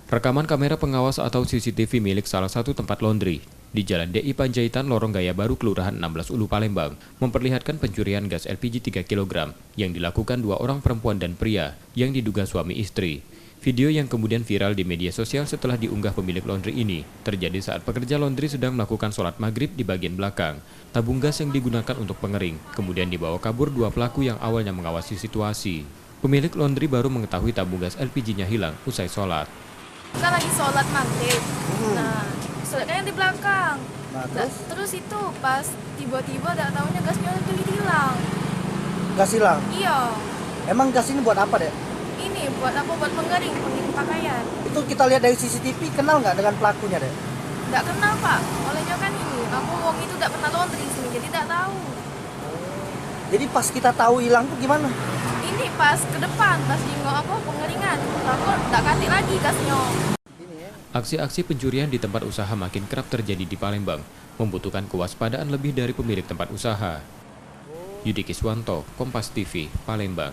Rekaman kamera pengawas atau CCTV milik salah satu tempat laundry di Jalan DI Panjaitan, Lorong Gaya Baru, Kelurahan 16 Ulu, Palembang, memperlihatkan pencurian gas LPG 3 kg yang dilakukan dua orang perempuan dan pria yang diduga suami istri. Video yang kemudian viral di media sosial setelah diunggah pemilik laundry ini terjadi saat pekerja laundry sedang melakukan sholat maghrib di bagian belakang. Tabung gas yang digunakan untuk pengering kemudian dibawa kabur dua pelaku yang awalnya mengawasi situasi. Pemilik laundry baru mengetahui tabung gas LPG-nya hilang usai sholat. Kita lagi sholat maghrib. Nah, sholatnya yang di belakang. Terus itu pas tiba-tiba tak tahunya gasnya udah hilang. Gas hilang? Iya. Emang gas ini buat apa, Dek? Ini buat apa? Buat pengering pakaian. Itu kita lihat dari CCTV, kenal nggak dengan pelakunya, Dek? Nggak kenal, Pak. Olehnya kan ini, aku wong itu nggak pernah laundry sini, jadi nggak tahu. Jadi pas kita tahu hilang tuh gimana? Ini pas ke depan, pas di pengeringan. Aku nggak ganti lagi gasnya. Aksi-aksi pencurian di tempat usaha makin kerap terjadi di Palembang, membutuhkan kewaspadaan lebih dari pemilik tempat usaha. Yudi Kiswanto, Kompas TV, Palembang.